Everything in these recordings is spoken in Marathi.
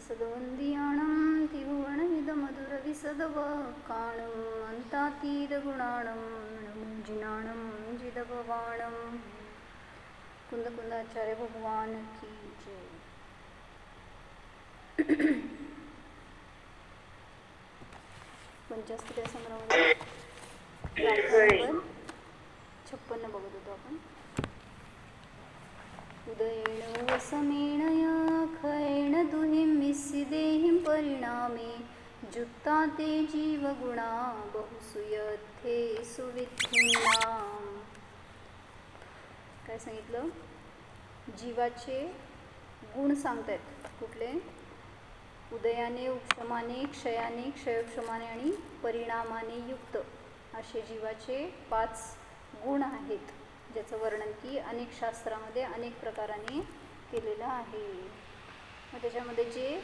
सदवन्दियाणं त्रिभुवनमिदमधुरविसदवकाणं अन्तातीतगुणाणं नमुञ्जिनाणं जिदभवाणं कुंदकुंदाचार्य भगवान की जय। पंचस्त्रिया संग्रहामध्ये गाथा नंबर 56 बघत होतो आपण. उदयेन वसमेण या खयेण दुहिं विसिदेहिं परिणामे जुक्ता ते जीवगुणा बहुसूयथे सुविद्धिनाम. काय सांगितलं? जीवाचे गुण सांगतायत. कुठले? उदयाने, उपशमाने, क्षयाने, क्षयोपशमाने आणि परिणामाने युक्त असे जीवाचे 5 गुण आहेत, ज्याचं वर्णन की अनेक शास्त्रामध्ये अनेक प्रकाराने केलेलं आहे. मग त्याच्यामध्ये जे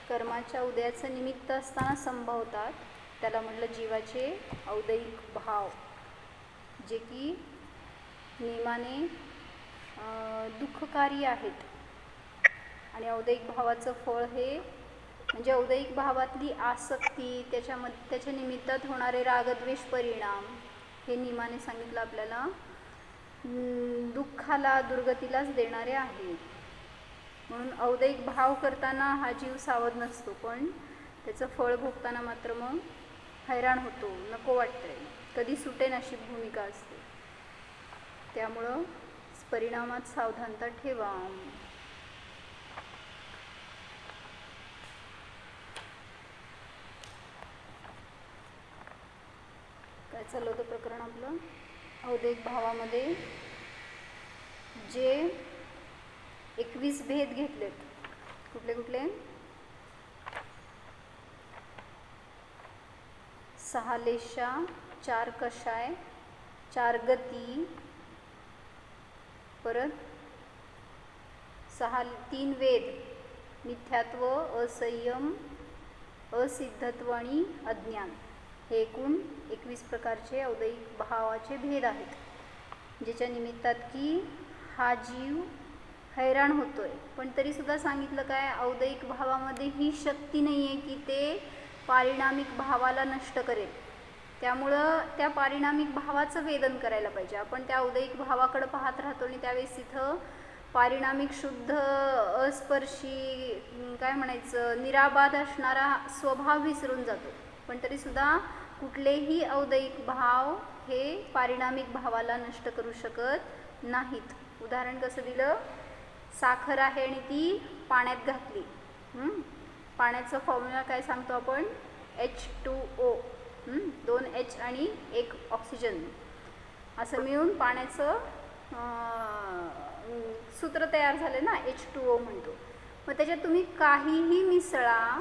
कर्माच्या उदयाचं निमित्त असताना संभवतात त्याला म्हटलं जीवाचे औदयिक भाव, जे की नियमाने दुःखकारी आहेत. आणि औदयिक भावाचं फळ हे म्हणजे औदयिक भावातली आसक्ती, त्याच्या निमित्तात होणारे रागद्वेष परिणाम हे नियमाने सांगितलं आपल्याला दुःखाला, दुर्गतीलाच देणारे आहेत. म्हणून औदयिक भाव करताना हा जीव सावध नसतो, पण त्याचं फळ भोगताना मात्र मग हैराण होतो, नको वाटतंय, कधी सुटेन अशी भूमिका असते. त्यामुळं परिणामात सावधानता ठेवा. काय चाललं होतं प्रकरण आपलं? औदयिक भावामध्ये जे 21 भेद घेतलेत. कुठले कुठले? 6 लेशा, 4 कषाय, 4 गती, परत 3 वेद, मिथ्यात्व, असंयम, असिद्धत्व आणि अज्ञान. हे एकूण 21 प्रकारचे औदयिक भावाचे भेद आहेत, ज्याच्या निमित्तात की हा जीव हैराण होतोय. पण तरीसुद्धा सांगितलं काय? औदयिक भावामध्ये ही शक्ती नाही आहे की ते पारिणामिक भावाला नष्ट करेल. त्यामुळं त्या पारिणामिक भावाचं वेदन करायला पाहिजे. आपण त्या औदयिक भावाकडे पाहत राहतो आणि त्यावेळेस तिथं पारिणामिक शुद्ध अस्पर्शी काय म्हणायचं निराबाध असणारा स्वभाव विसरून जातो. पण तरीसुद्धा कुठलेही औदयिक भाव हे पारिणामिक भावाला नष्ट करू शकत नाहीत. उदाहरण कसं दिलं? साखर आहे आणि ती पाण्यात घातली. पाण्याचं फॉर्म्युला काय सांगतो आपण? H2O. 2 H आणि 1 ऑक्सिजन असं मिळून पाण्याचं सूत्र तयार झालं ना, H2O म्हणतो. मग त्याच्यात तुम्ही काहीही मिसळा,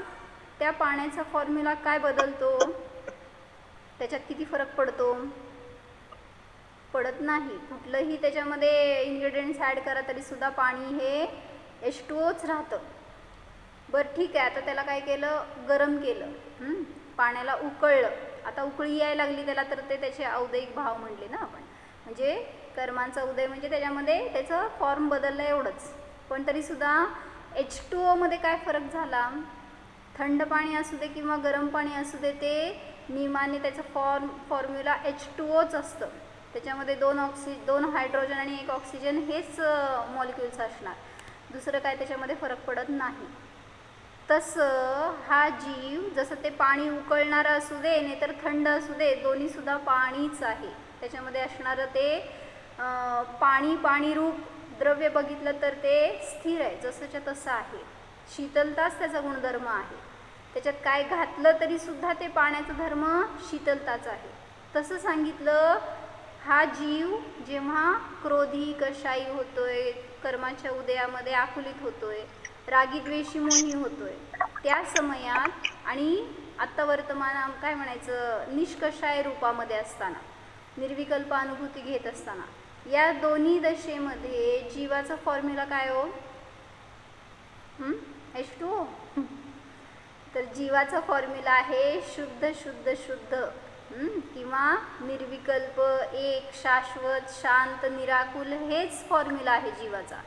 त्या पाण्याचा फॉर्म्युला काय बदलतो? त्याच्यात किती फरक पडतो? पडत नाही. कुठलंही त्याच्यामध्ये इन्ग्रेडियंट्स ॲड करा तरीसुद्धा पाणी हे H2Oच राहतं. बरं ठीक आहे, आता त्याला काय केलं? गरम केलं, पाण्याला उकळलं. आता उकळी यायला लागली त्याला, तर ते त्याचे औदयिक भाव म्हणले ना आपण. म्हणजे कर्मांचा उदय म्हणजे त्याच्यामध्ये त्याचं फॉर्म बदललं एवढंच. पण तरीसुद्धा H2Oमध्ये काय फरक झाला? थंड पाणी असू दे किंवा गरम पाणी असू दे, ते नियमाने त्याचं फॉर्म्युला H2Oच असतं. त्याच्यामध्ये 2 हायड्रोजन आणि 1 ऑक्सिजन हेच मॉलिक्युल्स असणार. दुसरं काय त्याच्यामध्ये फरक पडत नाही. तसं हा जीव जसं ते पाणी उकळणारं असू दे नाही तर थंड असू दे, दोन्हीसुद्धा पाणीच आहे. त्याच्यामध्ये असणारं ते पाणीरूप द्रव्य बघितलं तर ते स्थिर आहे, जसंच्या तसं आहे. शीतलताच त्याचा गुणधर्म आहे. त्याच्यात काय घातलं तरीसुद्धा ते पाण्याचा धर्म शीतलताच आहे. तसं सांगितलं हा जीव जेव्हा क्रोधी, कषायी होतोय, कर्माच्या उदयामध्ये आकुलित होतोय, रागीद्वेषी मोही होतोय, त्या समयात आणि आत्ता वर्तमान काय म्हणायचं निष्कषाय रूपामध्ये असताना, निर्विकल्प अनुभूती घेत असताना, या दोन्ही दशेमध्ये जीवाचा फॉर्म्युला काय हो? H2O. तर जीवाचा फॉर्म्युला आहे शुद्ध शुद्ध शुद्ध किंवा निर्विकल्प, एक, शाश्वत, शांत, निराकुल हेच फॉर्म्युला आहे जीवाचा.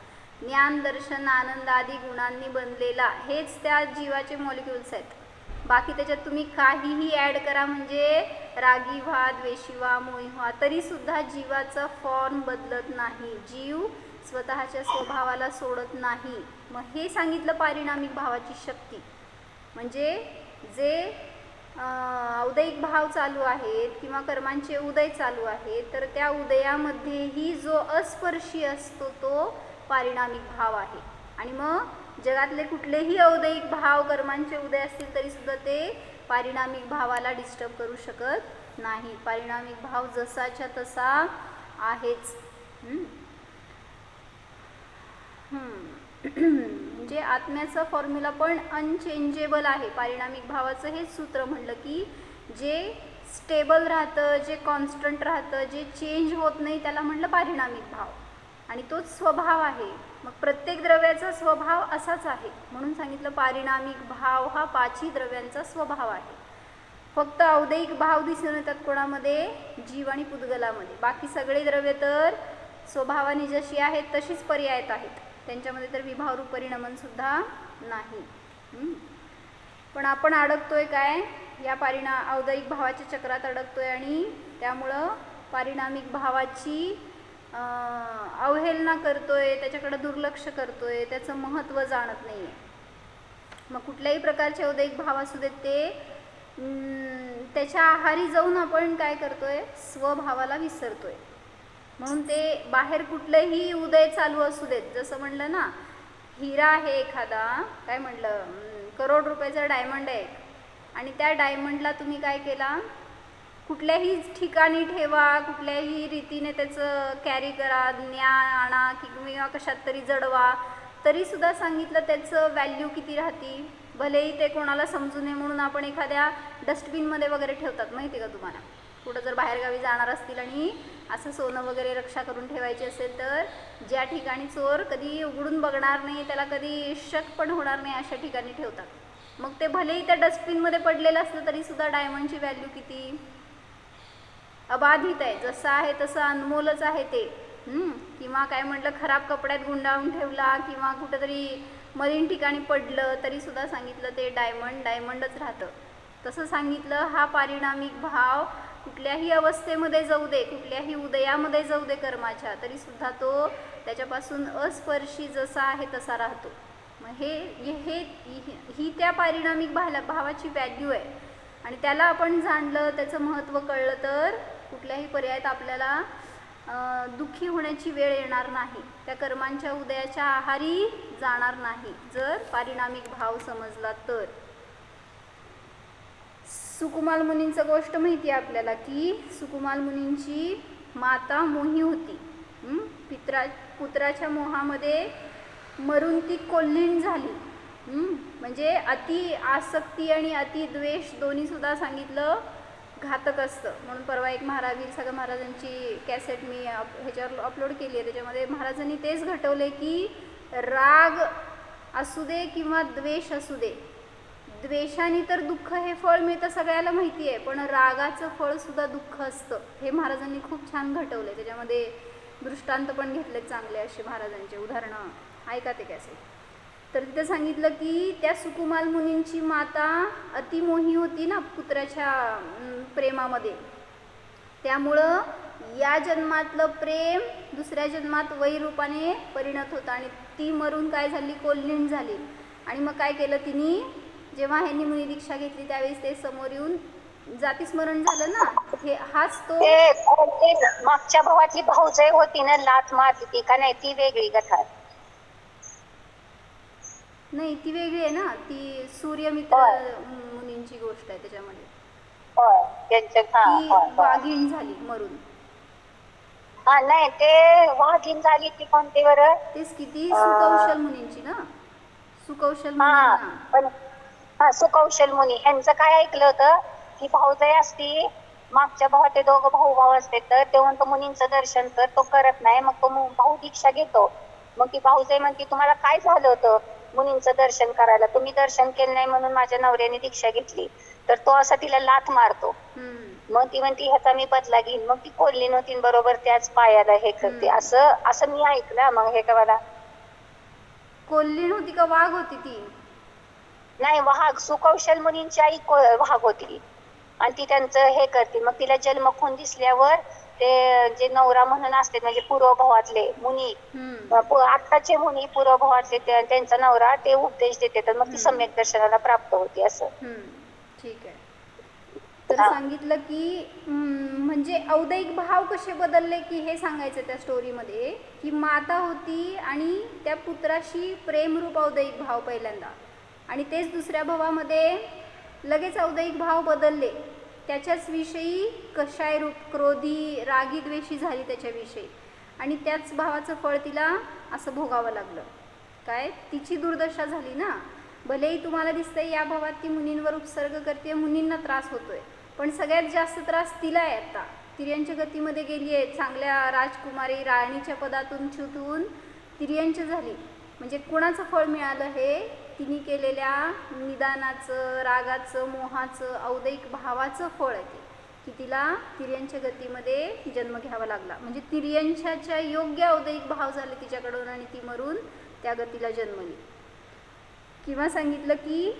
ज्ञान दर्शन आनंद आदी गुणांनी बनलेला, हेच त्या जीवाचे मॉलिक्युल्स आहेत. बाकी त्याच्यात तुम्ही काहीही ॲड करा, म्हणजे रागी व्हा, द्वेषी व्हा, मोही व्हा, तरीसुद्धा जीवाचा फॉर्म बदलत नाही. जीव स्वतःच्या स्वभावाला सोडत नाही. मग हे सांगितलं पारिणामिक भावाची शक्ती. म्हणजे जे औदयिक भाव चालू आहेत किंवा कर्मांचे उदय चालू आहेत, तर त्या उदयामध्येही जो अस्पर्शी असतो तो पारिणामिक भाव आहे. आणि मग जगातले कुठलेही औदयिक भाव कर्मांचे उदय असतील तरीसुद्धा ते पारिणामिक भावाला डिस्टर्ब करू शकत नाही. पारिणामिक भाव जसाच्या तसा आहेच. म्हणजे आत्म्याचा फॉर्म्युला पण अनचेंजेबल आहे. पारिणामिक भावाचं हेच सूत्र म्हणलं की जे स्टेबल राहतं, जे कॉन्स्टंट राहतं, जे चेंज होत नाही, त्याला म्हणलं पारिणामिक भाव. आणि तोच स्वभाव आहे. मग प्रत्येक द्रव्याचा स्वभाव असाच आहे, म्हणून सांगितलं पारिणामिक भाव हा पाची द्रव्यांचा स्वभाव आहे. फक्त औदयिक भाव दिसून येतात कोणामध्ये? जीव आणि पुद्गलामध्ये. बाकी सगळे द्रव्य तर स्वभावाने जशी आहेत तशीच पर्यायत आहेत. त्यांच्यामध्ये तर विभावरूप परिणमन सुद्धा नाही. पण आपण अडकतोय काय? या औदयिक भावाच्या चक्रात अडकतोय आणि त्यामुळं पारिणामिक भावाची अवहेलना करतोय, त्याच्याकडे दुर्लक्ष करतोय, त्याचं महत्त्व जाणत नाही आहे. मग कुठल्याही प्रकारचे औदयिक भाव असू देत, ते त्याच्या आहारी जाऊन आपण काय करतोय? स्वभावाला विसरतोय. म्हणून ते बाहेर कुठलेही उदय चालू असू देत, जसं म्हणलं ना, हिरा आहे एखादा, काय म्हणलं, करोड रुपयाचा डायमंड आहे, आणि त्या डायमंडला तुम्ही काय केला? कुठल्याही ठिकाणी ठेवा, कुठल्याही रीतीने त्याचं कॅरी करा, न्या आणा किंवा कशात तरी जडवा, तरीसुद्धा सांगितलं त्याचं व्हॅल्यू किती राहते. भलेही ते कोणाला समजू नये म्हणून आपण एखाद्या डस्टबिनमध्ये वगैरे ठेवतात, माहिती आहे का तुम्हाला? कुठं जर बाहेरगावी जाणार असतील आणि असं सोनं वगैरे रक्षा करून ठेवायची असेल, तर ज्या ठिकाणी चोर कधी उघडून बघणार नाही, त्याला कधी शक पण होणार नाही, अशा ठिकाणी ठेवतात. मग ते भलेही त्या डस्टबिनमध्ये पडलेलं असलं तरीसुद्धा डायमंडची व्हॅल्यू किती? अबाधित आहे. जसं आहे तसं अनमोलच आहे ते. किंवा काय म्हटलं, खराब कपड्यात गुंडाळून ठेवला किंवा कुठंतरी मलिन ठिकाणी पडलं तरीसुद्धा सांगितलं ते डायमंडच राहतं. तसं सांगितलं हा पारिणामिक भाव कुठल्याही अवस्थेमध्ये जाऊ दे, कुठल्याही उदयामध्ये जाऊ दे कर्माच्या, तरीसुद्धा तो त्याच्यापासून अस्पर्शी जसा आहे तसा राहतो. मग ही त्या पारिणामिक भावाची व्हॅल्यू आहे. आणि त्याला आपण जाणलं, त्याचं महत्त्व कळलं, तर कुठल्याही पर्यायात आपल्याला दुःखी होण्याची वेळ येणार नाही. त्या कर्मांच्या उदयाच्या आहारी जाणार नाही, जर पारिणामिक भाव समजला तर. सुकुमाल मुनींचं गोष्ट माहिती आहे आपल्याला, की सुकुमाल मुनींची माता मोही होती. पुत्राच्या मोहामध्ये मरून ती कोल्हीण झाली. म्हणजे अति आसक्ती आणि अति द्वेष दोन्हीसुद्धा सांगितलं घातक असतं. म्हणून परवा एक वीर सागर महाराजांची कॅसेट मी ह्याच्यावर अपलोड केली आहे. त्याच्यामध्ये महाराजांनी तेच घटवले की राग असू दे किंवा द्वेष असू दे, द्वेषाने तर दुःख हे फळ मिळतं सगळ्याला माहिती आहे, पण रागाचं फळसुद्धा दुःख असतं, हे महाराजांनी खूप छान घटवले. त्याच्यामध्ये दृष्टांत पण घेतले चांगले असे महाराजांचे उदाहरणं, ऐका ते कॅसेट. तर तिथं सांगितलं की त्या सुकुमाल मुनींची माता अतिमोही होती ना पुत्राच्या प्रेमामध्ये, त्यामुळं या जन्मातलं प्रेम दुसऱ्या जन्मात वैरूपाने परिणत होतं आणि ती मरून काय झाली? कोल्हीण झाली. आणि मग काय केलं तिने? जेव्हा ह्यांनी मुनी दीक्षा घेतली त्यावेळेस ते समोर येऊन जातीस्मरण झालं ना, हे हाच तो मागच्या भावातली भाऊजाई होती ना, लाथ मारली ती का नाही? ती वेगळी कथा नाही, ती वेगळी आहे ना, ती सूर्यमित्र मुनींची गोष्ट आहे. त्याच्यामध्ये ती वाघीण झाली मरून. नाही, ते वाघीण झाली ती कोणती बरं? तेच किती सुकौशल मुनींची ना, सुकौशल मुनी. पण सुकौशल मुनी ह्यांचं काय ऐकलं होतं की भाऊजाई असती, मागच्या भावात ते दोघं भाऊ असते, तर ते म्हणतो मुनींचं दर्शन कर, तो करत नाही. मग तो भाऊ दीक्षा घेतो. मग ती भाऊजाई म्हणते तुम्हाला काय झालं होतं मुनींचं दर्शन करायला? तुम्ही दर्शन केलं नाही म्हणून माझ्या नवऱ्याने दीक्षा घेतली. तर तो असा तिला लाथ मारतो. मग ती म्हणते ह्याचा मी बदला घेईन. मग ती कोल्हीण होती बरोबर त्याच पायाला हे करते. असं मी ऐकलं. मग हे का मला कोल्ही नव्हती का, वाघ होती ती? नाही, वाघ, सुकौशल मुनींची आई वाघ होती आणि ती त्यांचं हे करते. मग तिला जन्म खून दिसल्यावर ते जे नवरा म्हणून असते म्हणजे पूर्वभावातले मुनी, आत्ताचे मुनी पूर्वभावातले त्यांचा नवरा ते उपदेश देते, तर मग ती सम्यक दर्शनाला प्राप्त होते असं. ठीक आहे. तर सांगितलं की म्हणजे औदैक भाव कसे बदलले की हे सांगायचं त्या स्टोरीमध्ये, की माता होती आणि त्या पुत्राशी प्रेमरूप औदैक भाव पहिल्यांदा, आणि तेच दुसऱ्या भावामध्ये लगेच औदैक भाव बदलले, त्याच्याच विषयी कशाय रूप, क्रोधी रागी द्वेषी झाली त्याच्याविषयी, आणि त्याच भावाचं फळ तिला असं भोगावं लागलं. काय, तिची दुर्दशा झाली ना. भलेही तुम्हाला दिसतंय या भावात ती मुनींवर उपसर्ग करते, मुनींना त्रास होतोय, पण सगळ्यात जास्त त्रास तिला आहे. आता तिर्यंच्या गतीमध्ये गेली आहे, चांगल्या राजकुमारी राणीच्या पदातून च्युत होऊन तिर्यंच झाली. म्हणजे कुणाचं फळ मिळालं, हे तिने केलेल्या निदानाचं, रागाचं, मोहाचं, औदैक भावाचं फळ आहे ते, की तिला तिर्यंच्या गतीमध्ये जन्म घ्यावा लागला. म्हणजे तिर्यंच्या योग्य औदैक भाव झाले तिच्याकडून आणि ती मरून त्या गतीला जन्मली. किंवा सांगितलं की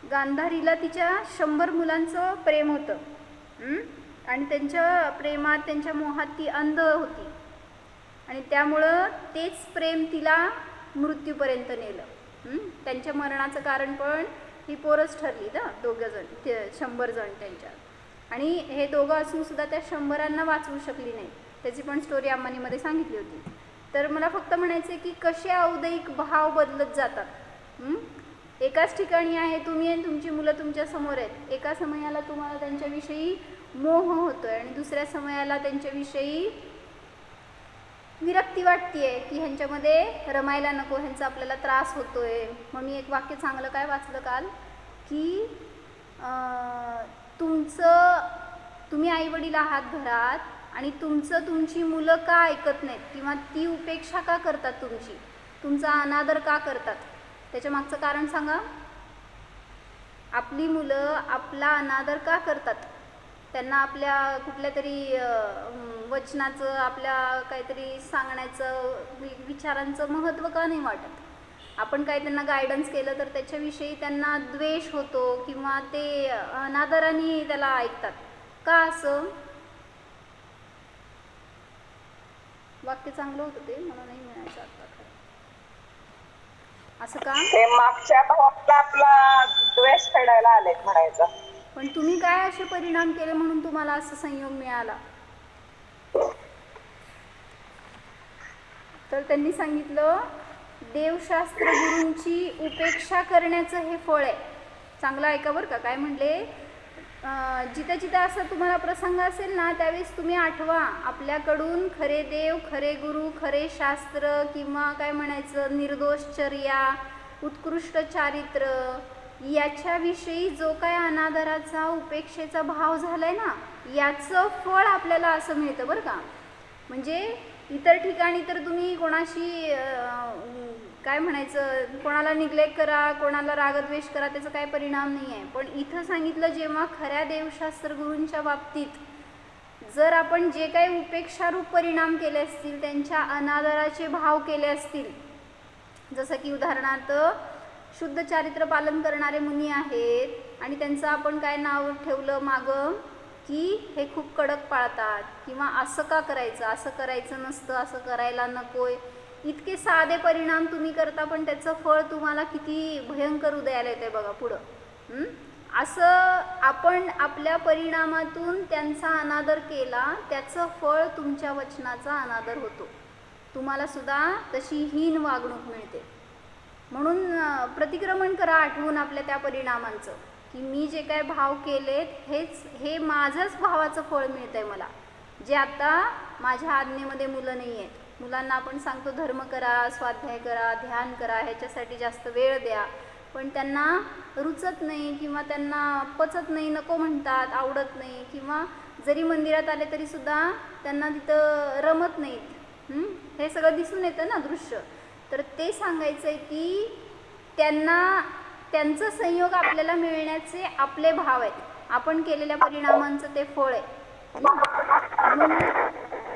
गांधारीला तिच्या 100 मुलांचं प्रेम होतं, आणि त्यांच्या प्रेमात, त्यांच्या मोहात ती अंध होती, आणि त्यामुळं तेच प्रेम तिला मृत्यूपर्यंत नेलं. त्यांच्या मरणाचं कारण पण ही पोरच ठरली ना, 2 जण, 100 जण त्यांच्यात, आणि हे दोघं असून सुद्धा त्या 100रांना वाचवू शकली नाही. त्याची पण स्टोरी अंबानीमध्ये सांगितली होती. तर मला फक्त म्हणायचं की कसे औदैक भाव बदलत जातात. एकाच ठिकाणी आहे तुम्ही आणि तुमची मुलं तुमच्या समोर आहेत, एका समयाला तुम्हाला त्यांच्याविषयी मोह होतोय आणि दुसऱ्या समयाला त्यांच्याविषयी विरक्ती वाटतेय की ह्यांच्यामध्ये रमायला नको, ह्यांचा आपल्याला त्रास होतोय. मग मी एक वाक्य चांगलं काय वाचलं काल, की तुम्ही आईवडील आहात घरात, आणि तुमची मुलं का ऐकत नाहीत किंवा ती उपेक्षा का करतात, तुमचा अनादर का करतात, त्याच्या मागचं कारण सांगा. आपली मुलं आपला अनादर का करतात, त्यांना आपल्या कुठल्या तरी वचनाचं, आपल्या काहीतरी सांगण्याचं, विचारांचं महत्त्व का नाही वाटत. आपण काय त्यांना गायडन्स केलं तर त्याच्याविषयी त्यांना द्वेष होतो किंवा ते अनादराने त्याला ऐकतात का. असं वाक्य चांगलं होतं ते, मला नाही म्हणायचं आता खरं. असं का, ते मागच्या भावाला आपला द्वेष फेडायला आले म्हणायचं. पण तुम्ही काय असे परिणाम केले म्हणून तुम्हाला असं संयोग मिळाला. तर त्यांनी सांगितलं देवशास्त्र गुरूंची उपेक्षा करण्याचं हे फळ आहे. चांगलं ऐका बरं का, काय म्हणले, जिथं जिथं असा तुम्हाला प्रसंग असेल ना, त्यावेळेस तुम्ही आठवा आपल्याकडून खरे देव, खरे गुरु, खरे शास्त्र, किंवा काय म्हणायचं निर्दोषचर्या, उत्कृष्ट चारित्र, याच्याविषयी जो काय अनादराचा, उपेक्षेचा भाव झालाय ना, याचं फळ आपल्याला असं मिळतं बरं का. म्हणजे इतर ठिकाणी तर तुम्ही कोणाशी काय म्हणायचं, कोणाला निग्लेक्ट करा, कोणाला रागद्वेष करा, त्याचा काय परिणाम नाही आहे. पण इथं सांगितलं जेव्हा खऱ्या देवशास्त्र गुरूंच्या बाबतीत जर आपण जे काही उपेक्षारूप परिणाम केले असतील, त्यांच्या अनादराचे भाव केले असतील, जसं की उदाहरणार्थ शुद्ध चारित्र पालन करणारे मुनी आहेत आणि त्यांचं आपण काय नाव ठेवलं मागं, की हे खूप कडक पाळतात, किंवा असं का करायचं, असं करायचं नसतं, असं करायला नकोय, इतके साधे परिणाम तुम्ही करता, पण त्याचं फळ तुम्हाला किती भयंकर उदयाला येते बघा पुढं. असं आपण आपल्या परिणामातून त्यांचा अनादर केला, त्याचं फळ तुमच्या वचनाचा अनादर होतो, तुम्हाला सुद्धा तशी हीन वागणूक मिळते. म्हणून प्रतिक्रमण करा आठवून आपल्या त्या परिणामांचं, की मी जे काय भाव केलेत हे माझंच भावाचं फळ मिळतं आहे मला, जे आता माझ्या आज्ञेमध्ये मुलं नाही आहेत. मुलांना आपण सांगतो धर्म करा, स्वाध्याय करा, ध्यान करा, ह्याच्यासाठी जास्त वेळ द्या, पण त्यांना रुचत नाही किंवा त्यांना पचत नाही, नको म्हणतात, आवडत नाही, किंवा जरी मंदिरात आले तरीसुद्धा त्यांना तिथं रमत नाहीत. हे सगळं दिसून येतं ना दृश्य. तर ते सांगायचं आहे की त्यांचं संयोग आपल्याला मिळण्याचे आपले भाव आहेत, आपण केलेल्या परिणामांचं ते फळ आहे. म्हणून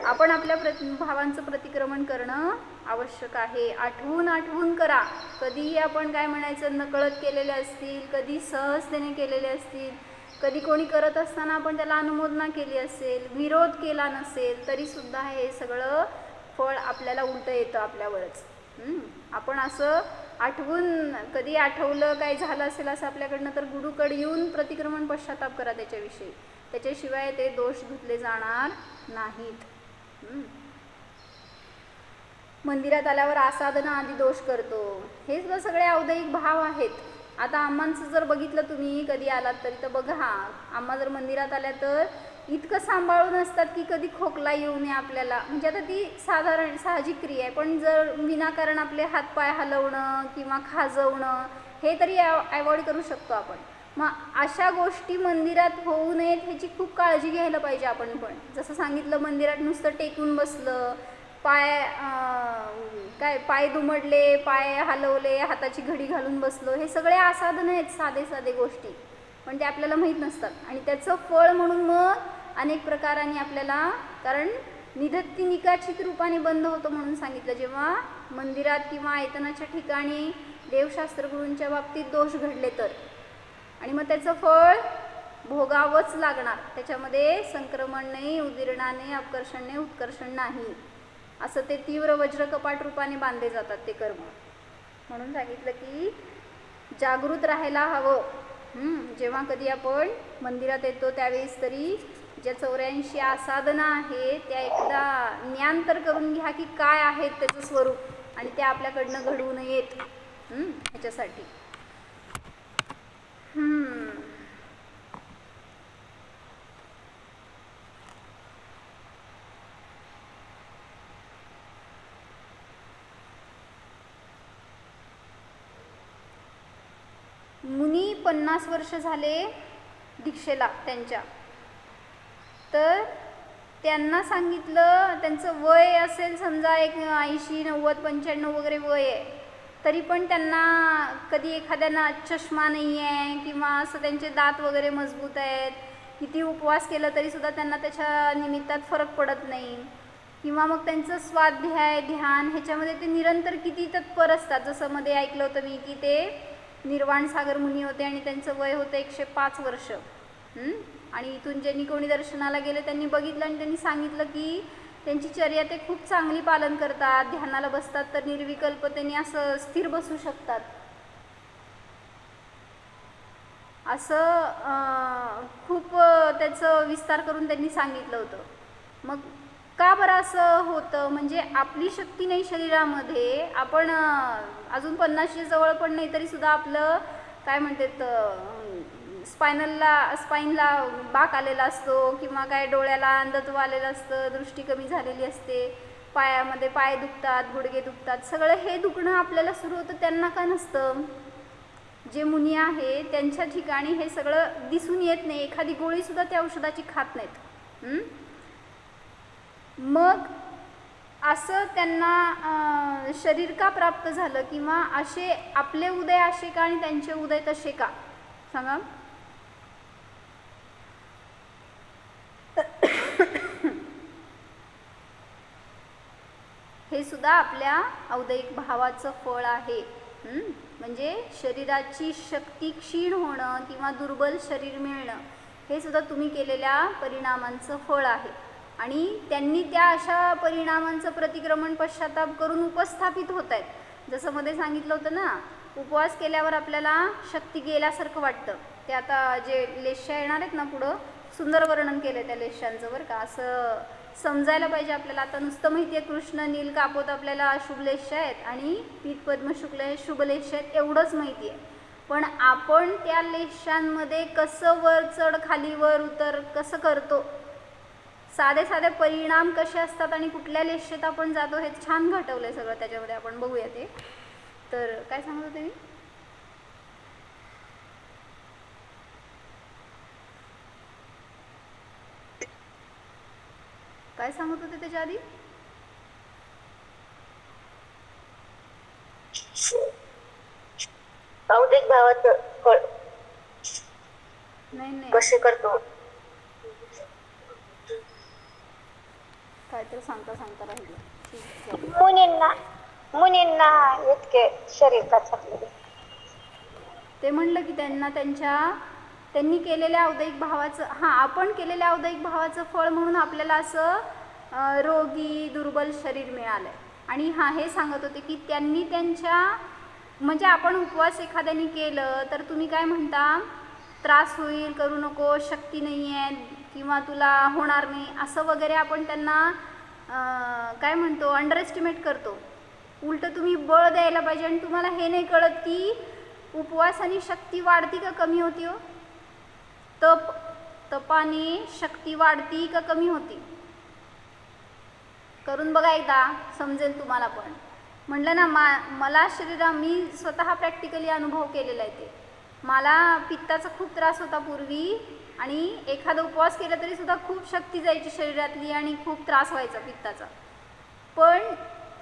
आपण आपल्या भावांचं प्रतिक्रमण करणं आवश्यक आहे. आठवून आठवून करा. कधीही आपण काय म्हणायचं नकळत केलेले असतील, कधी सहजतेने केलेले असतील, कधी कोणी करत असताना आपण त्याला अनुमोदना केली असेल, विरोध केला नसेल, तरीसुद्धा हे सगळं फळ आपल्याला उलटं येतं आपल्यावरच. आपण असं आठवून कधी आठवलं काय झालं असेल असं आपल्याकडनं तर गुरुकडे येऊन प्रतिक्रमण पश्चाताप करा त्याच्याविषयी. त्याच्याशिवाय ते दोष धुतले जाणार नाहीत. मंदिरात आल्यावर आसाधना आधी दोष करतो, हे सुद्धा सगळे औदयिक भाव आहेत. आता आम्मांचं जर बघितलं तुम्ही कधी आलात तरी तर बघा, आम्हा जर मंदिरात आल्या तर इतकं सांभाळून असतात की कधी खोकला येऊ नये आपल्याला. म्हणजे आता ती साधारण साहजिक क्रिया आहे, पण जर विनाकारण आपले हातपाय हलवणं किंवा खाजवणं हे तरी अवॉइड करू शकतो आपण. मग अशा गोष्टी मंदिरात होऊ नयेत ह्याची खूप काळजी घ्यायला पाहिजे आपण पण. जसं सांगितलं मंदिरात नुसतं टेकून बसलं, पाय दुमडले, पाय हलवले, हाताची घडी घालून बसलो, हे सगळे आसाधन आहेत, साधे साधे गोष्टी, पण ते आपल्याला माहीत नसतात. आणि त्याचं फळ म्हणून मग अनेक प्रकारांनी आपल्याला, कारण निधत्ती निकाचित रूपाने बंद होतं म्हणून सांगितलं. जेव्हा मंदिरात किंवा आयतनाच्या ठिकाणी देवशास्त्रगुरूंच्या बाबतीत दोष घडले तर, आणि मग त्याचं फळ भोगावंच लागणार. त्याच्यामध्ये संक्रमण नाही, उदीरणा नाही, अपकर्षण नाही, उत्कर्षण नाही, असं ते तीव्र वज्र कपाट रूपाने बांधले जातात ते कर्म. म्हणून सांगितलं की जागृत राहायला हवं. जेव्हा कधी आपण मंदिरात येतो त्यावेळेस तरी ज्या 84 आसाधना आहे त्या एकदा ज्ञान तर करून घ्या की काय आहेत त्याचं स्वरूप, आणि ते आपल्याकडनं घडवू नयेत ह्याच्यासाठी. मुनी 50 वर्ष झाले दीक्षेला त्यांच्या, तर त्यांना सांगितलं, त्यांचं वय असेल समजा एक 80, 90, 95 वगैरे वय आहे, तरी पण त्यांना कधी एखाद्याना चष्मा नाही आहे किंवा असं त्यांचे दात वगैरे मजबूत आहेत, किती उपवास केलं तरीसुद्धा त्यांना त्याच्या निमित्तात फरक पडत नाही, किंवा मग त्यांचं स्वाध्याय ध्यान ह्याच्यामध्ये ते निरंतर किती तत्पर असतात. जसं मध्ये ऐकलं होतं मी की ते निर्वाण सागर मुनी होते आणि त्यांचं वय होतं 105 वर्ष. आणि इथून ज्यांनी कोणी दर्शनाला गेले त्यांनी बघितलं आणि त्यांनी सांगितलं की त्यांची चर्या ते खूप चांगली पालन करतात, ध्यानाला बसतात तर निर्विकल्पतेने असं स्थिर बसू शकतात, असं खूप त्याचं विस्तार करून त्यांनी सांगितलं होतं. मग का बरं असं होतं, म्हणजे आपली शक्ती नाही शरीरामध्ये, आपण अजून 50च्या जवळ पण नाही तरीसुद्धा आपलं काय म्हणतात स्पाईनला बाक आलेला असतो, किंवा काय डोळ्याला अंधत्व आलेलं असतं, दृष्टी कमी झालेली असते, पायामध्ये पाय दुखतात, गुडघे दुखतात, सगळं हे दुखणं आपल्याला सुरू होतं. त्यांना का नसतं? जे मुनी आहे त्यांच्या ठिकाणी हे सगळं दिसून येत नाही, एखादी गोळीसुद्धा त्या औषधाची खात नाहीत. मग असं त्यांना शरीर का प्राप्त झालं, किंवा असे आपले उदय असे का आणि त्यांचे उदय तसे का, सांगा. हे सुद्धा आपल्या औदयिक भावाचं फळ आहे. म्हणजे शरीराची शक्ती क्षीण होणं किंवा दुर्बल शरीर मिळणं हे सुद्धा तुम्ही केलेल्या परिणामांचं फळ आहे. आणि त्यांनी त्या अशा परिणामांचं प्रतिक्रमण पश्चाताप करून उपस्थापित होत आहेत. जसं मध्ये सांगितलं होतं ना, उपवास केल्यावर आपल्याला शक्ती गेल्यासारखं वाटतं. ते आता जे लेश्या येणार आहेत ना पुढं, सुंदर वर्णन केलं त्या लेश्यांचं बरं का. असं समजायला पाहिजे आपल्याला. आता नुसतं माहिती आहे कृष्ण नील कापोत आपल्याला अशुभ लेश्या आहेत आणि पीत पद्म शुक्ल शुभ लेश्या आहेत एवढंच माहिती आहे, पण आपण त्या लेश्यांमध्ये कसं वर चढ खाली वर उतर कसं करतो, साधे साधे परिणाम कसे असतात आणि कुठल्या लेश्यात आपण जातो हे छान घटवलंय सगळं त्याच्यामध्ये. आपण बघूया ते. तर काय सांगत होते मी, काय सांगत होते त्याच्या आधी? औदिक भावाचं फळ नाही कसे करतो. काय तर सांगता सांगता राहिलं. ठीक आहे. मुनींना इतके शरीर कचरलेले. ते म्हणलं की त्यांनी केलेल्या औदैहिक भावाचं आपण केलेल्या औदैहिक भावाचं फळ म्हणून आपल्याला असं रोगी दुर्बल शरीर मिळालं. आणि हे सांगत होते की त्यांनी म्हणजे आपण उपवास एखाद्याने केलं तर तुम्ही काय म्हणता, त्रास होईल, करू नको, शक्ती नाही आहे किंवा तुला होणार नाही असं वगैरे आपण त्यांना काय म्हणतो, अंडर एस्टिमेट करतो. उलटं तुम्ही बळ द्यायला पाहिजे. आणि तुम्हाला हे नाही कळत की उपवासाने शक्ती वाढती का कमी होती हो? तपाने शक्ती वाढती का कमी होती? करून बघा एकदा, समजेल तुम्हाला. पण म्हटलं ना, मला मी स्वतः प्रॅक्टिकली अनुभव केलेला आहे. ते मला पित्ताचा खूप त्रास होता पूर्वी आणि एखादा उपवास केला तरी सुद्धा खूप शक्ती जायची शरीरातली आणि खूप त्रास व्हायचा पित्ताचा. पण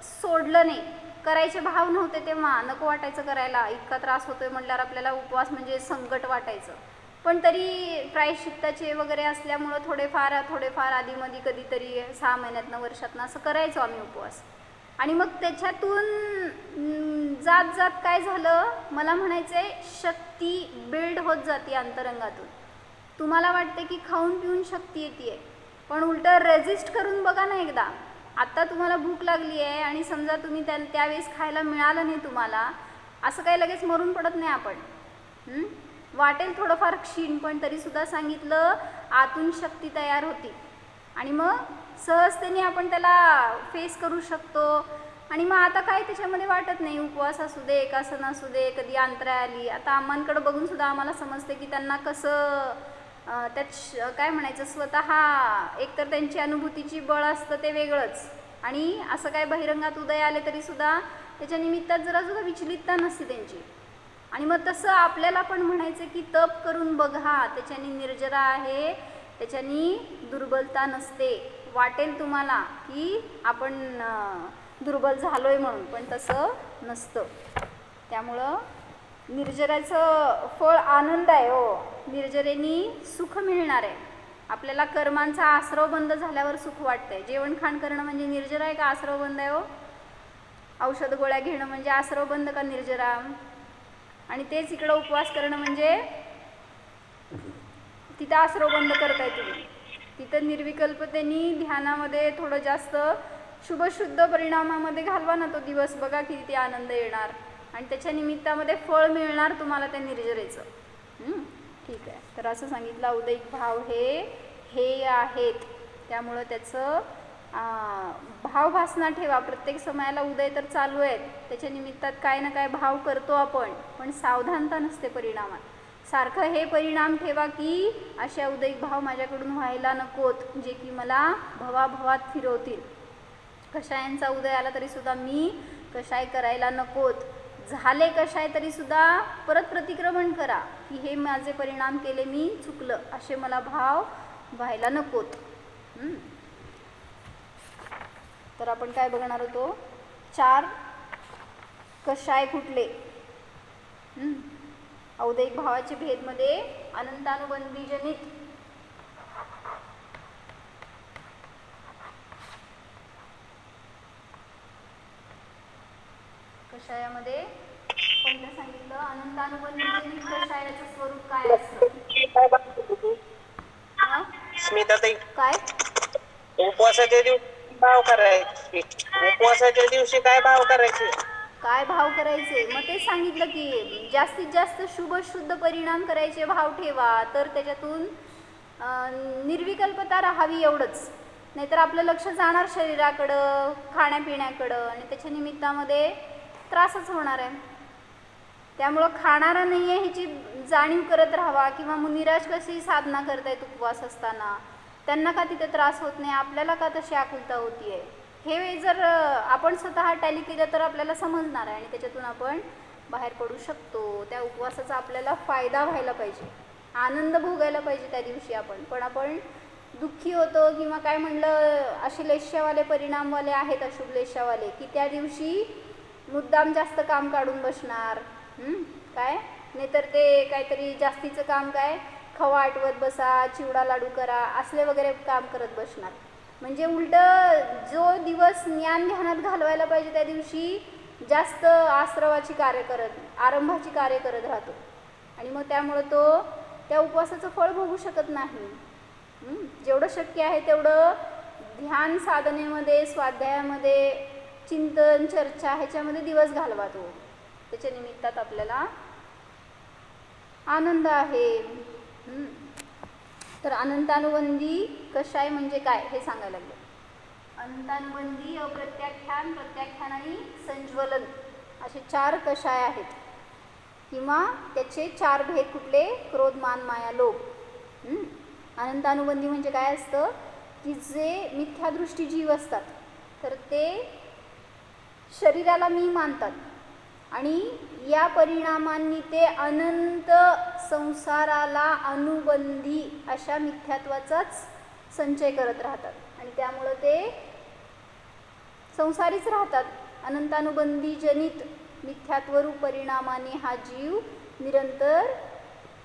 सोडलं नाही, करायचे भाव नव्हते तेव्हा, नको वाटायचं करायला, इतका त्रास होतोय म्हटल्यावर आपल्याला उपवास म्हणजे संकट वाटायचं. पण तरी प्रायश्चित्ताचे वगैरे असल्यामुळं थोडेफार आधीमध्ये कधीतरी 6 महिन्यातनं वर्षातनं असं करायचो आम्ही उपवास. आणि मग त्याच्यातून जात काय झालं, मला म्हणायचं आहे शक्ती बिल्ड होत जाते अंतरंगातून. तुम्हाला वाटते की खाऊन पिऊन शक्ती येते, पण उलटं रेजिस्ट करून बघा ना एकदा. आत्ता तुम्हाला भूक लागली आहे आणि समजा तुम्ही त्यावेळेस खायला मिळालं नाही तुम्हाला, असं काही लगेच मरून पडत नाही आपण. वाटेल थोडंफार क्षीण, पण तरीसुद्धा सांगितलं आतून शक्ती तयार होती आणि मग सहजतेने आपण त्याला फेस करू शकतो. आणि मग आता काय त्याच्यामध्ये वाटत नाही, उपवास असू दे, एकासन असू दे, कधी अंतरा आली. आता अम्मांकडे बघून सुद्धा आम्हाला समजते की त्यांना कसं त्यात काय म्हणायचं, स्वतः एकतर त्यांची अनुभूतीची बळ असतं ते वेगळंच, आणि असं काय बहिरंगात उदय आले तरीसुद्धा त्याच्या निमित्तात जरा विचलितता नसते त्यांची. आणि मग तसं आपल्याला पण म्हणायचं की तप करून बघा, त्याच्यानी निर्जरा आहे, त्याच्यानी दुर्बलता नसते. वाटेल तुम्हाला की आपण दुर्बल झालोय म्हणून, पण तसं नसतं. त्यामुळं निर्जराचं फळ आनंद आहे हो. निर्जरेनी सुख मिळणार आहे आपल्याला. कर्मांचा आश्रव बंद झाल्यावर सुख वाटतंय. जेवण खाण करणं म्हणजे निर्जरा आहे का आश्रव बंद आहे हो? औषध गोळ्या घेणं म्हणजे आश्रव बंद का निर्जरा? आणि तेच इकडं उपवास करणं म्हणजे तिथं आश्रव बंद करताय तुम्ही. तिथं निर्विकल्पतेने ध्यानामध्ये थोडं जास्त शुभशुद्ध परिणामामध्ये घालवा ना तो दिवस, बघा किती आनंद येणार आणि त्याच्या निमित्तामध्ये फळ मिळणार तुम्हाला त्या निर्जरेचं. ठीक आहे. तर असं सांगितलं औदैहिक भाव हे आहेत. त्यामुळं त्याचं भावभासना ठेवा. प्रत्येक समयाला उदय तर चालू आहेत, त्याच्या निमित्तात काय ना काय भाव करतो आपण, पण सावधानता नसते परिणामात. सारखं हे परिणाम ठेवा की असे औदैहिक भाव माझ्याकडून व्हायला नकोत, जे की मला भवाभवात फिरवतील. कषायांचा उदय आला तरीसुद्धा मी कषाय करायला नकोत. झाले कषाय तरीसुद्धा परत प्रतिक्रमण करा की हे माझे परिणाम केले, मी चुकलं, असे मला भाव व्हायला नकोत. तर आपण काय बघणार होतो, 4 कषाय कुठले. औदैहिक भावाचे भेदमध्ये अनंतानुबंधीजनित कषायामध्ये पहिलं सांगितलं अनंतानुबंधीजनित कषायाचं स्वरूप काय असतं. स्मिताताई, काय उपवासाच्या दिवशी भाव करायचे, उपवासाच्या दिवशी काय भाव करायचे, काय भाव करायचे? मग ते सांगितलं की जास्तीत जास्त शुभ शुद्ध परिणाम करायचे भाव ठेवा, तर त्याच्यातून निर्विकल्पता राहावी एवढंच. नाहीतर आपलं लक्ष जाणार शरीराकडं, खाण्यापिण्याकडं, आणि त्याच्या निमित्तामध्ये त्रासच होणार आहे. त्यामुळं खाणारा नाही आहे ह्याची जाणीव करत राहावा. किंवा मुनिराज कशी साधना करतायत उपवास असताना, त्यांना का तिथे त्रास होत नाही, आपल्याला का तशी आकुलता होती आहे, हे जर आपण स्वतः टॅली केलं तर आपल्याला समजणार आहे आणि त्याच्यातून आपण बाहेर पडू शकतो. त्या उपवासाचा आपल्याला फायदा व्हायला पाहिजे, आनंद भोगायला पाहिजे त्या दिवशी आपण. पण आपण दुःखी होतो किंवा काय म्हणलं, असे लेश्यावाले परिणामवाले आहेत, अशुभ लेश्यावाले, की त्या दिवशी मुद्दाम जास्त काम काढून बसणार. काय नाहीतर ते काहीतरी जास्तीचं काम, काय खवा आटवत बसा, चिवडा लाडू करा, असले वगैरे काम करत बसणार. म्हणजे उलट जो दिवस ज्ञान ध्यानात घालवायला पाहिजे त्या दिवशी जास्त आश्रवाची कार्य करत आरंभाची कार्य करत राहतो आणि मग त्यामुळं तो त्या उपवासाचं फळ भोगू शकत नाही. जेवढं शक्य आहे तेवढं ध्यान साधनेमध्ये स्वाध्यायामध्ये चिंतन चर्चा ह्याच्यामध्ये दिवस घालवा तो. त्याच्या निमित्तात आपल्याला आनंद आहे. तर अनंतानुबंधी कषाय म्हणजे काय हे सांगायला लागलं. अनंतानुबंधी अप्रत्याख्यान प्रत्याख्यान आणि संज्वलन असे 4 कषाय आहेत किंवा त्याचे 4 भेद कुठले क्रोध मान माया लोभ. अनंतानुबंधी म्हणजे काय असतं की जे मिथ्यादृष्टी जीव असतात तर ते शरीराला मी मानतात आणि या परिणामांनी ते अनंत संसाराला अनुबंधी अशा मिथ्यात्वाचाच संचय करत राहतात आणि त्यामुळं ते संसारीच राहतात. अनंतानुबंधी जनित मिथ्यात्वरूप परिणामाने हा जीव निरंतर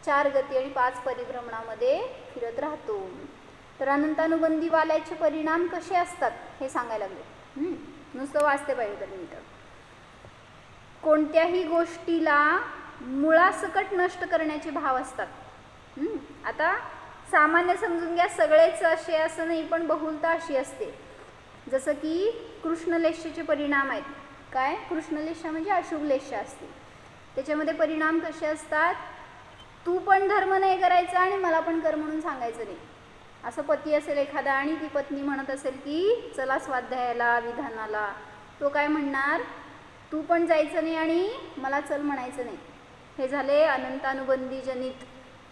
4 गती आणि 5 परिभ्रमणामध्ये फिरत राहतो. तर अनंतानुबंधी वाल्याचे परिणाम कसे असतात हे सांगायला लागले. नुसतं वाचते पाहिजे तर मिनिटं. कोणत्याही गोष्टीला मुळासकट नष्ट करण्याचे भाव असतात. आता सामान्य समजून घ्या, सगळेच असे असं नाही पण बहुलता अशी असते. जसं की कृष्णलेष्याचे परिणाम आहेत. काय कृष्णलेष्या म्हणजे अशुभ लेष्या असते. त्याच्यामध्ये परिणाम कसे असतात, तू पण धर्म नाही करायचा आणि मला पण कर म्हणून सांगायचं नाही. असं पती असेल एखादा आणि ती पत्नी म्हणत असेल की चला स्वाध्यायाला विधानाला, तो काय म्हणणार, तू पण जायचं नाही आणि मला चल म्हणायचं नाही. हे झाले अनंतानुबंधी जनित.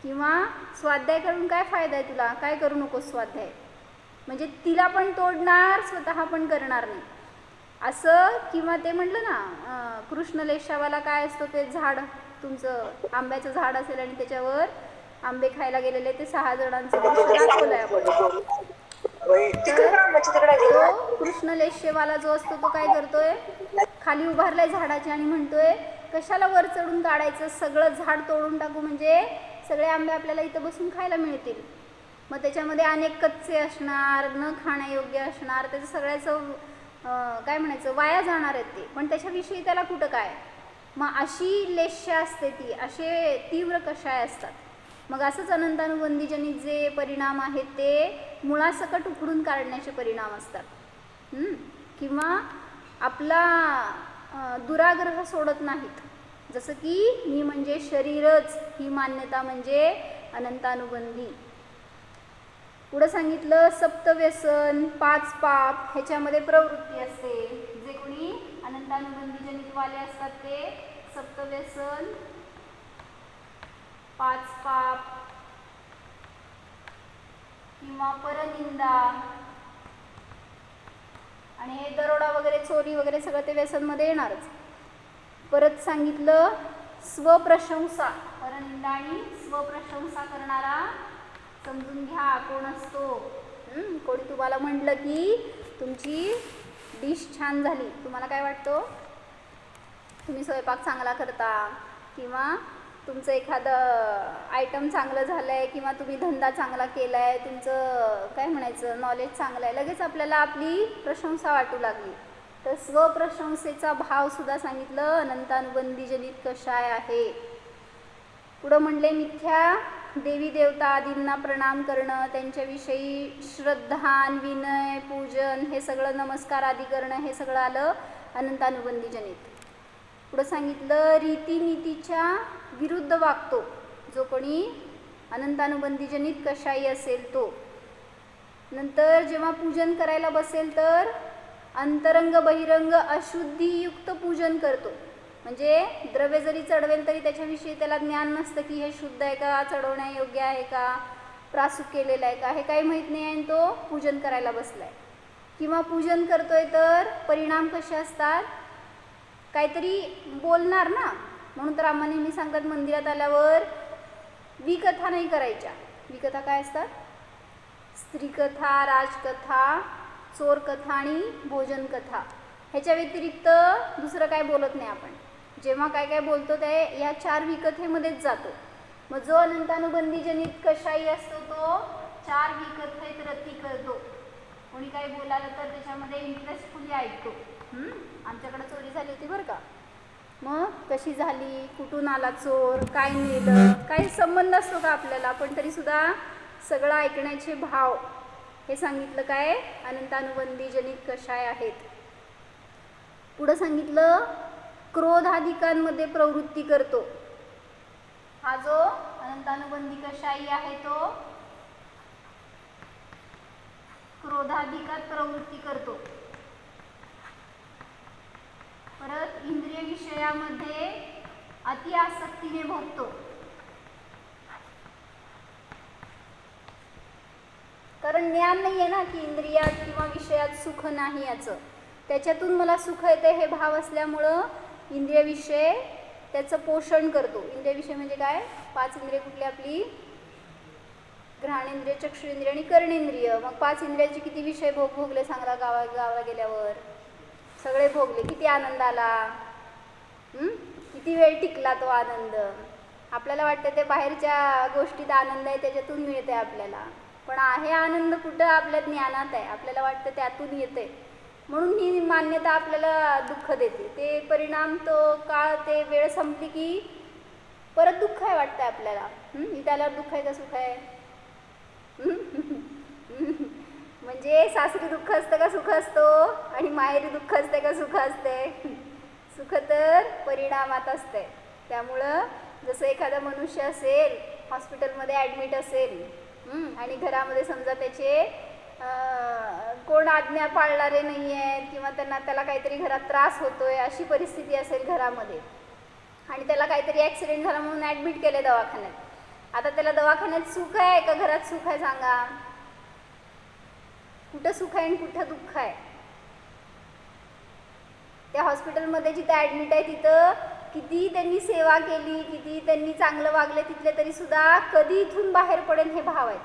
किंवा स्वाध्याय करून काय फायदा आहे तुला, काय करू नकोस स्वाध्याय, म्हणजे तिला पण तोडणार स्वतः पण करणार नाही असं. किंवा ते म्हटलं ना कृष्णलेशावाला काय असतो ते झाड, तुमचं आंब्याचं झाड असेल आणि त्याच्यावर आंबे खायला गेलेले ते 6 जणांचं दृश्य दाखवलंय आपण. तो कृष्णलेशेवाला जो असतो तो काय करतोय, खाली उभारलाय झाडाचे आणि म्हणतोय कशाला वर चढून काढायचं, सगळं झाड तोडून टाकू म्हणजे सगळे आंबे आपल्याला इथं बसून खायला मिळतील. मग त्याच्यामध्ये अनेक कच्चे असणार, न खाण्यायोग्य असणार, त्याचं सगळ्याचं काय म्हणायचं वाया जाणार आहेत ते, पण त्याच्याविषयी त्याला कुठं काय. मग अशी लेष्या असते ती, असे तीव्र कषाय असतात. मग असंच अनंतानुबंधीजनित जे परिणाम आहेत ते मुळासकट उखडून काढण्याचे परिणाम असतात. किंवा आपला दुराग्रह सोडत नाहीत. जसं की मी म्हणजे शरीरच ही मान्यता म्हणजे अनंतानुबंधी. पुढं सांगितलं सप्तव्यसन 5 पाप ह्याच्यामध्ये प्रवृत्ती असते. जे कोणी अनंतानुबंधीजनित वाले असतात ते सप्तव्यसन 5 पाप किंवा परनिंदा आणि हे दरोडा वगैरे चोरी वगैरे सगळं ते व्यसनमध्ये येणारच. परत सांगितलं स्वप्रशंसा, परनिंदा आणि स्वप्रशंसा करणारा समजून घ्या कोण असतो. कोणी तुम्हाला म्हटलं की तुमची डिश छान झाली, तुम्हाला काय वाटतं, तुम्ही स्वयंपाक चांगला करता किंवा तुमचं एखादं आयटम चांगलं झालं आहे किंवा तुम्ही धंदा चांगला केला आहे, तुमचं काय म्हणायचं नॉलेज चांगलं आहे, लगेच आपल्याला आपली प्रशंसा वाटू लागली. तर स्वप्रशंसेचा भावसुद्धा सांगितलं अनंतानुबंधीजनित कषाय आहे. पुढं म्हणले मिथ्या देवी देवता आदींना प्रणाम करणं, त्यांच्याविषयी श्रद्धान विनय पूजन हे सगळं नमस्कार आदी करणं हे सगळं आलं अनंतानुबंधीजनित. पुढं सांगितलं रीतिनीतीच्या विरुद्ध वागतो जो कोणी अनंतानुबंधीजनित कषायी असेल तो. नंतर जेव्हा पूजन करायला बसेल तर अंतरंग बहिरंग अशुद्धीयुक्त पूजन करतो. म्हणजे द्रव्य जरी चढवेल तरी त्याच्याविषयी त्याला ज्ञान नसतं की हे शुद्ध आहे का, चढवण्यायोग्य आहे का, प्रासूक केलेलं आहे का, हे काही माहीत नाही आणि तो पूजन करायला बसलाय. किंवा पूजन करतोय तर परिणाम कसे असतात, काहीतरी बोलणार ना, म्हणून तर आम्हा नेहमी सांगतात मंदिरात आल्यावर विकथा नाही करायच्या. विकथा काय असतात, स्त्रीकथा, राजकथा, चोरकथा आणि भोजन कथा. ह्याच्या व्यतिरिक्त दुसरं काय बोलत नाही आपण. जेव्हा काय काय बोलतो ते या 4 विकथेमध्येच जातो. मग जो अनंतानुबंधीजनित कषायी असतो तो 4 विकथेत रती करतो. कोणी काही बोलालं तर त्याच्यामध्ये इंटरेस्टफुली ऐकतो. आमच्याकडे चोरी झाली होती बरं का. मग कशी झाली, कुठून आला चोर, काय नेलं, काही संबंध असतो का आपल्याला, पण तरीसुद्धा सगळं ऐकण्याचे भाव हे सांगितलं काय अनंतानुबंधी जनित कषाय आहेत. पुढं सांगितलं क्रोधाधिकांमध्ये प्रवृत्ती करतो. हा जो अनंतानुबंधी कषायी आहे तो क्रोधाधिकात प्रवृत्ती करतो. परत इंद्रिय विषयामध्ये अति आसक्तीने भोगतो. कारण ज्ञान नाही आहे ना की इंद्रियात किंवा विषयात सुख नाही याचं, त्याच्यातून मला सुख येते हे भाव असल्यामुळं इंद्रिय विषय त्याचं पोषण करतो. इंद्रिय विषय म्हणजे काय, 5 इंद्रिय कुठली आपली, घ्राणेंद्रिय, चक्षुरेंद्रिय आणि कर्णेंद्रिय. मग 5 इंद्रियाचे किती विषय भोगले सांगा, गावाला गेल्यावर सगळे भोगले. किती आनंद आला, किती वेळ टिकला तो आनंद. आपल्याला वाटतं ते बाहेरच्या गोष्टीत आनंद आहे त्याच्यातून मिळते आपल्याला, पण आहे आनंद कुठं, आपल्या ज्ञानात आहे. आपल्याला वाटतं त्यातून येते म्हणून ही मान्यता आपल्याला दुःख देते. ते परिणाम, तो काळ, ते वेळ संपली की परत दुःख आहे वाटतं आपल्याला. इथं आल्यावर दुःख आहे का सुख आहे? म्हणजे सासरी दुःख असतं का सुख असतो, आणि माहेरी दुःख असते का सुख असते? सुख तर परिणामात असते. त्यामुळं जसं एखादा मनुष्य असेल, हॉस्पिटलमध्ये ॲडमिट असेल आणि घरामध्ये समजा त्याचे कोण आज्ञा पाळणारे नाही आहेत किंवा त्याला काहीतरी घरात त्रास होतोय, अशी परिस्थिती असेल घरामध्ये, आणि त्याला काहीतरी ॲक्सिडेंट झाला म्हणून ॲडमिट केले दवाखान्यात. आता त्याला दवाखान्यात सुख आहे का घरात सुख आहे सांगा? कुठं सुख आहे आणि कुठं दुःख आहे? त्या हॉस्पिटलमध्ये जिथं ॲडमिट आहे तिथं किती त्यांनी सेवा केली, किती त्यांनी चांगलं वागले तिथले, तरी सुद्धा कधी इथून बाहेर पडेल हे भाव आहेत.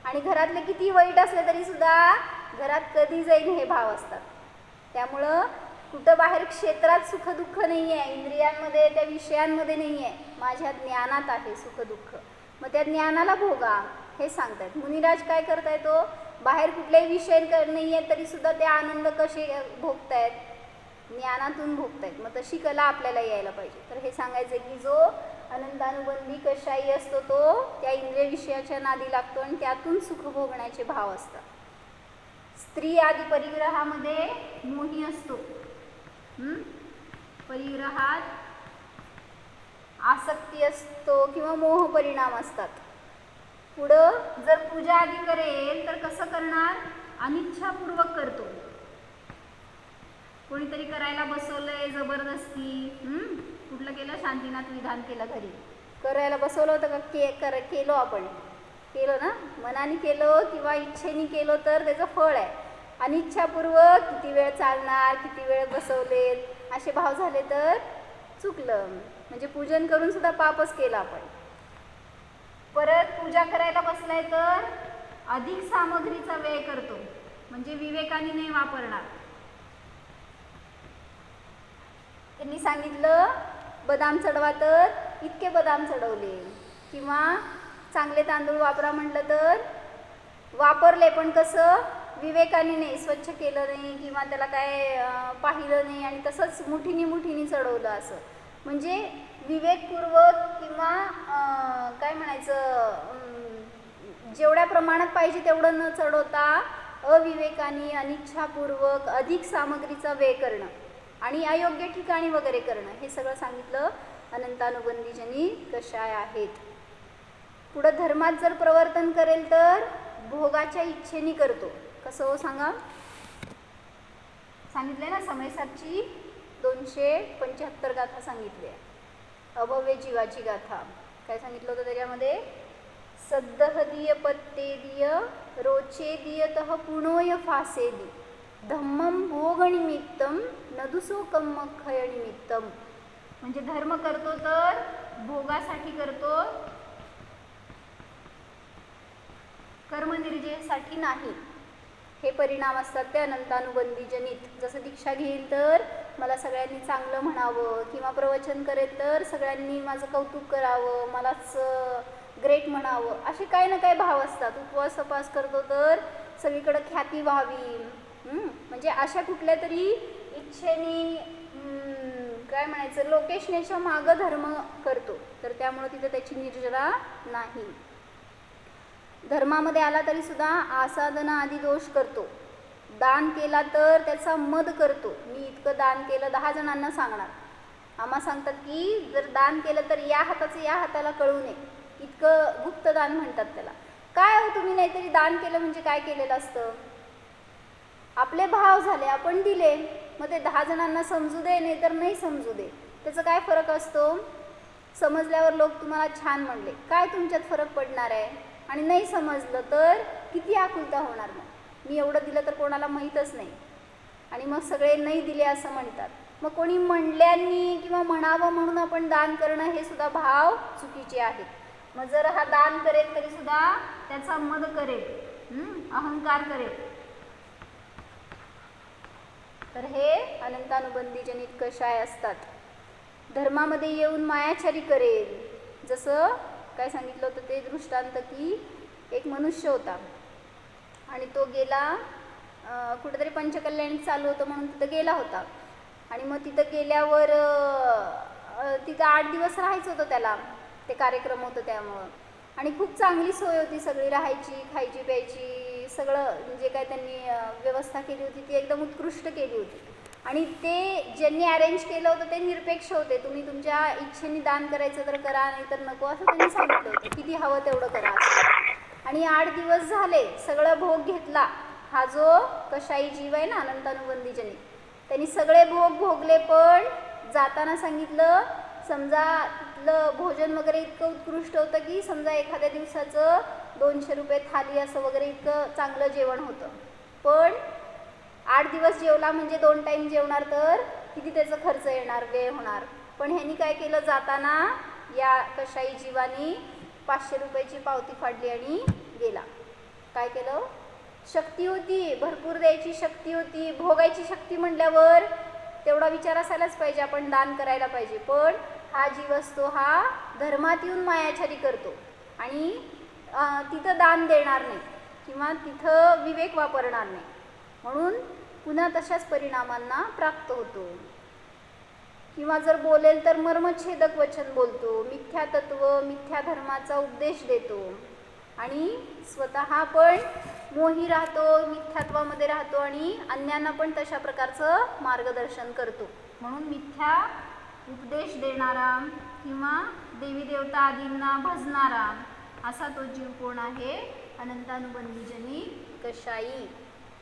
आणि घरातले किती वाईट असले तरी सुद्धा घरात कधी जाईल हे भाव असतात. त्यामुळं कुठं बाहेर क्षेत्रात सुख दुःख नाही आहे, इंद्रियांमध्ये, त्या विषयांमध्ये नाही आहे, माझ्या ज्ञानात आहे सुख दुःख. मग त्या ज्ञानाला भोगा हे सांगतायत. मुनिराज काय करताय, तो बाहेर कुठल्याही विषय नाही आहे तरी सुद्धा ते आनंद कसे भोगतायत, ज्ञानातून भोगतायत. मग तशी कला आपल्याला यायला पाहिजे. तर हे सांगायचं की जो अनंतानुबंधी कषायी असतो तो त्या इंद्रिय विषयाच्या नादी लागतो आणि त्यातून सुख भोगण्याचे भाव असतात. स्त्री आदी परिग्रहामध्ये मोही असतो. परिग्रहात आसक्ती असतो किंवा मोह परिणाम असतात. पुढं जर पूजा आदी करेल तर कसं करणार, अनिच्छापूर्वक करतो. कोणीतरी करायला बसवलंय जबरदस्ती, कुठलं केलं, शांतीनाथ विधान केलं, घरी करायला बसवलं होतं का, केलो आपण, केलो ना, मनाने केलो किंवा इच्छेने केलो तर त्याचं फळ आहे. अनिच्छापूर्वक किती वेळ चालणार, किती वेळ बसवलेत, असे भाव झाले तर चुकलं. म्हणजे पूजन करून सुद्धा पापच केलं आपण. परत पूजा करायला बसलाय तर अधिक सामग्रीचा व्यय करतो, म्हणजे विवेकाने नाही वापरणार. त्यांनी सांगितलं बदाम चढवा तर इतके बदाम चढवले, किंवा चांगले तांदूळ वापरा म्हटलं तर वापरले, पण कसं विवेकाने नाही, स्वच्छ केलं नाही किंवा त्याला काय पाहिलं नाही आणि तसंच मुठीनी चढवलं असं. म्हणजे विवेकपूर्वक किंवा काय म्हणायचं, जेवढ्या प्रमाणात पाहिजे तेवढं न चढवता अविवेकाने अनिच्छापूर्वक अधिक सामग्रीचा व्यय करणं आणि अयोग्य ठिकाणी वगैरे करणं, हे सगळं सांगितलं अनंतानुबंधी जनित कषाय आहेत. पुढं धर्मात जर प्रवर्तन करेल तर भोगाच्या इच्छेने करतो. कसं हो सांगा, सांगितलंय ना, समयसाची 275 गाथा सांगितली आहे. अभव्य जीवाची गाथा काय सांगितलं होतं त्याच्यामध्ये, सद्दहदीय पत्तेदीय रोचेदीयतः पुणोय फासेदी धम्मं भोगनिमित्तम नदुसोकम खयनिमित्तम. म्हणजे धर्म करतो तर भोगासाठी करतो, कर्मनिर्जयसाठी नाही. हे परिणाम असतात ते अनंतानुबंधी जनित. जसं दीक्षा घेईल तर मला सगळ्यांनी चांगलं म्हणावं, किंवा प्रवचन करेल तर सगळ्यांनी माझं कौतुक करावं, मलाच ग्रेट म्हणावं, असे काही ना काही भाव असतात. उपवास तपास करतो तर सगळीकडे ख्याती व्हावी, म्हणजे अशा कुठल्या तरी इच्छेने काय म्हणायचं लोकेशनेच्या मागं धर्म करतो, तर त्यामुळे तिथे त्याची निर्जरा नाही. धर्मामध्ये आला तरी सुद्धा आसाधना आदी दोष करतो. दान केला तर त्याचा मद करतो, मी इतकं दान केलं 10 जणांना सांगणार. आम्हा सांगतात की जर दान केलं तर या हाताचं या हाताला कळू नये, इतकं गुप्त दान म्हणतात त्याला. काय हो तुम्ही नाहीतरी दान केलं म्हणजे काय केलेलं असतं, आपले भाव झाले, आपण दिले, मग ते 10 जणांना समजू दे नाही तर नाही समजू दे, त्याचा काय फरक असतो. समजल्यावर लोक तुम्हाला छान म्हणले, काय तुमच्यात फरक पडणार आहे, आणि नाही समजलं तर किती आकुलता होणार. मग मी एवढं दिलं तर कोणाला माहीतच नाही, आणि मग सगळे नाही दिले असं म्हणतात. मग कोणी म्हणल्यांनी किंवा म्हणावं म्हणून आपण दान करणं हे सुद्धा भाव चुकीचे आहेत. मग जर हा दान करेल तरी सुद्धा त्याचा मद करेल, अहंकार करेल, तर हे अनंतानुबंधीजनित कषाय असतात. धर्मामध्ये येऊन मायाचारी करेल, जसं काय सांगितलं होतं ते दृष्टांत की एक मनुष्य होता आणि तो गेला कुठेतरी पंचकल्याणी चालू होतं म्हणून तिथं गेला होता, आणि मग तिथं गेल्यावर तिथं 8 दिवस राहायचं होतं त्याला, ते कार्यक्रम होतं त्यामुळं, आणि खूप चांगली सोय होती सगळी, राहायची खायची प्यायची सगळं जे काय त्यांनी व्यवस्था केली होती ती एकदम उत्कृष्ट केली होती. आणि ते ज्यांनी अरेंज केलं होतं ते निरपेक्ष होते, तुम्ही तुमच्या इच्छेने दान करायचं तर करा नाही तर नको असं त्यांनी सांगितलं होतं, किती हवं तेवढं करा असं. आणि 8 दिवस झाले, सगळं भोग घेतला. हा जो कशाई जीव आहे ना अनंतानुबंधीजनी, त्यांनी सगळे भोग भोगले, पण जाताना सांगितलं समजा तिथलं भोजन वगैरे इतकं उत्कृष्ट होतं की समजा एखाद्या दिवसाचं 200 रुपये थाली असं वगैरे इतकं चांगलं जेवण होतं, पण 8 दिवस जेवला म्हणजे 2 टाईम जेवणार तर किती त्याचा खर्च येणार, वेळ होणार. पण ह्यांनी काय केलं, जाताना या कशाई जीवानी 500 रुपयाची पावती फाडली आणि गेला. काय केलं, शक्ती होती, भरपूर द्यायची शक्ती होती, भोगायची शक्ती म्हटल्यावर तेवढा विचार असायलाच पाहिजे, आपण दान करायला पाहिजे. पण हा जीव असतो हा धर्मात येऊन मायाचारी करतो आणि तिथं दान देणार नाही किंवा तिथं विवेक वापरणार नाही, म्हणून पुन्हा तशाच परिणामांना प्राप्त होतो. किंवा जर बोलेल तर मर्मच्छेदक वचन बोलतो, मिथ्या तत्व मिथ्या धर्माचा उपदेश देतो आणि स्वतः पण मोही राहतो, मिथ्यात्वामध्ये राहतो आणि अन्यांना पण तशा प्रकारचं मार्गदर्शन करतो. म्हणून मिथ्या उपदेश देणारा किंवा देवी देवता आदींना भजणारा असा तो जीव कोण आहे, अनंतानुबंधीजनी कशाई.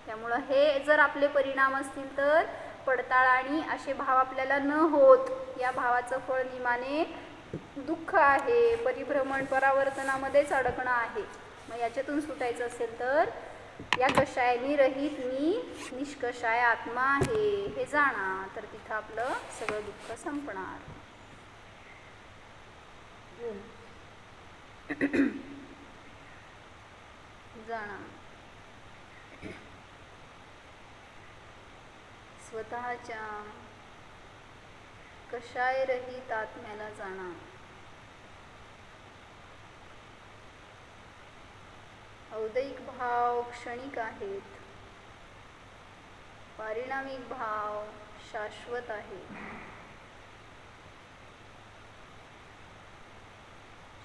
त्यामुळं हे जर आपले परिणाम असतील तर पडताळाणी असे भाव आपल्याला न होत, या भावाचं फळ निमाने दुःख आहे, परिभ्रमण परावर्तनामध्येच अडकणं आहे. मग याच्यातून सुटायचं असेल तर या कषायानी रहित मी निष्कषाय आत्मा आहे हे जाणा, तर तिथं आपलं सगळं दुःख संपणार. जाणा स्वतःच्या कषाय रहित आत्म्याला जाणा. औदैक भाव क्षणिक आहेत, पारिणामिक भाव शाश्वत आहे.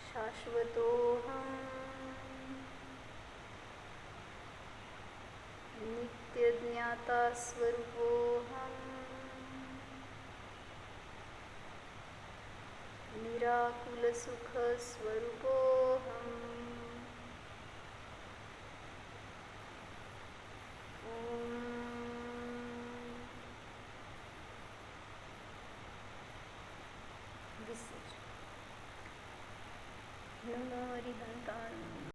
शाश्वतोऽहं नित्यज्ञाता स्वरूपोऽहं निराकुलसुख स्वरूपोऽहं. नमो हरिहंताय.